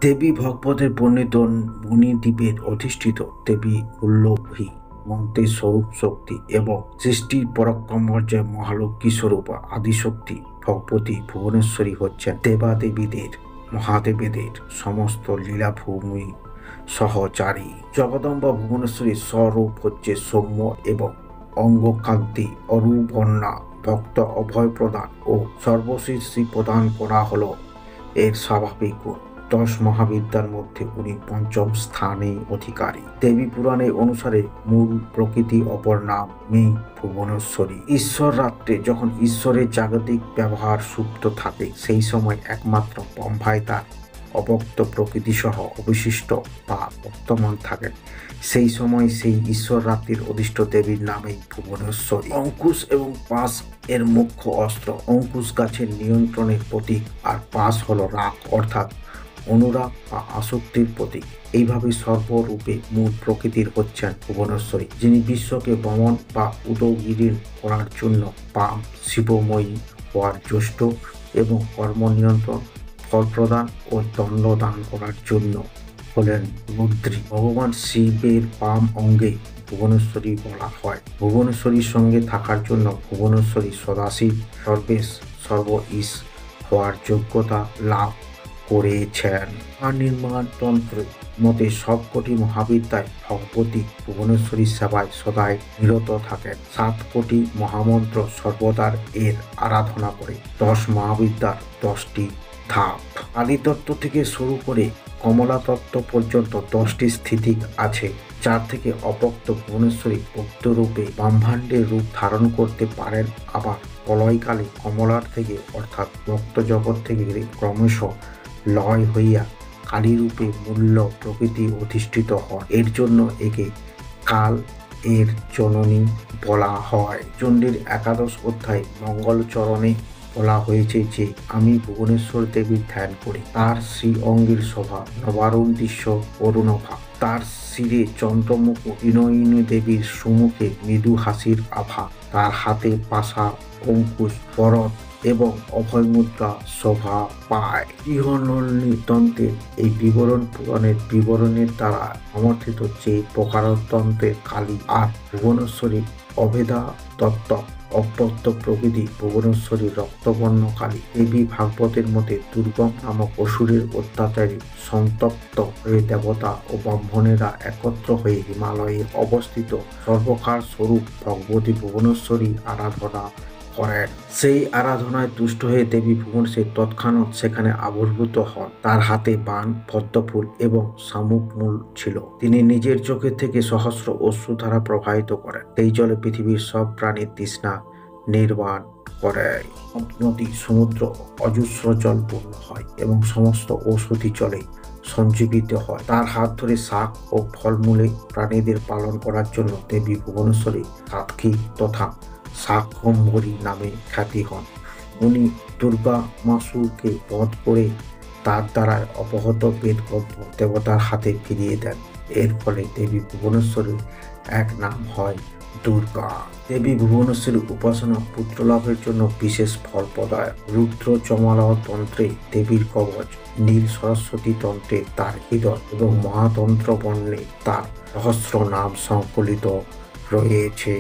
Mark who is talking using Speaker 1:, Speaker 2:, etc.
Speaker 1: দেবী ভগবতের বর্ণিত মণিদ্বীপের অধিষ্ঠিত দেবী উল্লভী মন্ত্রের স্বরূপ শক্তি এবং সৃষ্টির পরাক্রমর্যায় মহালক্ষ্মী স্বরূপা আদিশক্তি ভগবতী ভুবনেশ্বরী হচ্ছেন দেবাদেবীদের মহাদেবেদের সমস্ত লীলাভূমি সহচারী। জগদম্বা ভুবনেশ্বরীর স্বরূপ হচ্ছে সৌম্য এবং অঙ্গকান্তি অরূপবর্ণা। ভক্ত অভয় প্রদান ও সর্বশিষ্টি প্রদান করা হলো এর স্বাভাবিক গুণ। 10 মহাবিদ্যার মধ্যে উনি পঞ্চম স্থানে অধিকারী। দেবী পুরাণে অনুসারে মূল প্রকৃতি অপর নাম মে ভুবনেশ্বরী। ঈশ্বর রাত্রে যখন ঈশ্বরের জাগতিক ব্যবহার সুপ্ত থাকে সেই সময় একমাত্র ব্রহ্মাই তার অব্যক্ত প্রকৃতি সহ অবশিষ্ট বা বর্তমান থাকেন। সেই সময় সেই ঈশ্বর রাত্রির অধিষ্ঠ দেবীর নামেই ভুবনেশ্বরী। অঙ্কুশ এবং পাশ এর মুখ্য অস্ত্র। অঙ্কুশ গাছের নিয়ন্ত্রণের প্রতীক আর পাশ হলো রাগ অর্থাৎ অনুরাগ বা আসক্তির প্রতীক। এইভাবে সর্বরূপে মূল প্রকৃতির হচ্ছেন ভুবনেশ্বরী, যিনি বিশ্বকে ভ্রমণ বা উদগীরণ করার জন্য পাম শিবময়ী হওয়ার জ্যেষ্ঠ এবং কর্ম নিয়ন্ত্রণ ফল প্রদান ও দণ্ড দান করার জন্য হলেন রুদ্রী। ভগবান শিবের বাম অঙ্গে ভুবনেশ্বরী বলা হয়। ভুবনেশ্বরীর সঙ্গে থাকার জন্য ভুবনেশ্বরী সদাশিব সর্বেশ সর্বঈশ হওয়ার যোগ্যতা লাভ করেছেন। নির্মাণ তন্ত্র মতে সবকটি মহাবিদ্যায় ভগবতী ভুবনেশ্বরী সেবায় সদাই নিরত থাকেন। 7 কোটি মহামন্ত্র সর্বদার এর আরাধনা করে। 10 মহাবিদ্যার 10টি ধাপ। কালীতত্ত্ব থেকে শুরু করে কমলা তত্ত্ব পর্যন্ত 10টি স্থিতি আছে, যার থেকে অব্যক্ত ভুবনেশ্বরী ভক্তরূপে ব্রহ্মাণ্ডের রূপ ধারণ করতে পারেন। আবার প্রলয়কালে কমলার থেকে অর্থাৎ ভক্ত জগৎ থেকে ক্রমশ লয় হইয়া কালীরূপে মূল্য প্রকৃতি অধিষ্ঠিত হয়। এর জন্য একে কাল এর জননী বলা হয়। চণ্ডীর 11 অধ্যায় মঙ্গলচরণে বলা হয়েছে যে আমি ভুবনেশ্বর দেবীর ধ্যান করি। তার শ্রী অঙ্গের শোভা নবারুণ দৃশ্য অরুণভা। তার শিরে চন্দ্রমুখ বিনয়িনী দেবীর সুমুখে মৃদু হাসির আভা। তার হাতে পাশা অঙ্কুশ পরত এবং অভয় মুদ্রা শোভা পায়। গৃহনলিনী তন্ত্রের এই বিবরণ পুরাণের বিবরণের দ্বারা সমর্থিত যে প্রকারতন্ত্রের কালী আর ভুবনেশ্বরী অভেদা তত্ত্ব অব্যক্ত প্রকৃতি ভুবনেশ্বরী রক্তবর্ণ কালী। দেবী ভাগবতের মতে দুর্গম নামক অসুরের অত্যাচারী সন্তপ্ত হয়ে দেবতা ও ব্রাহ্মণেরা একত্র হয়ে হিমালয়ে অবস্থিত সর্বকার স্বরূপ ভগবতী ভুবনেশ্বরী আরাধনা করেন। সেই আরাধনায় তুষ্ট হয়ে দেবী ভুবনেশ্বরী তৎক্ষণাৎ সেখানে আবির্ভূত হন। তার হাতে বাণ পদ্মফুল এবং শামুক মূল ছিল। তিনি নিজের চোখের থেকে সহস্র অশ্রুধারা প্রবাহিত করেন। সেই জলে পৃথিবীর সব প্রাণীর তৃষ্ণা নির্বাণ করে। নদী সমুদ্র অজস্র জল পূর্ণ হয় এবং সমস্ত ঔষধি জলে সঞ্জীবিত হয়। তার হাত ধরে শাক ও ফলমূলে প্রাণীদের পালন করার জন্য দেবী ভুবনেশ্বরী সাতকী তথা শাকম্ভরী নামে খ্যাতি হন। উনি দুর্গা মাসুরকে বধ করে তার দ্বারা অপহত বেদগ্রন্থ দেবতার হাতে ফিরিয়ে দেন। এর ফলে দেবী ভুবনেশ্বরীর এক নাম হয় দুর্গা। দেবী ভুবনেশ্বরীর উপাসনা পুত্র লাভের জন্য বিশেষ ফল প্রদায়ক। রুদ্র চমালা তন্ত্রে দেবীর কবচ, নীল সরস্বতী তন্ত্রে তার হৃদয় এবং মহাতন্ত্র বর্ণে তার সহস্র নাম সংকলিত রয়েছে।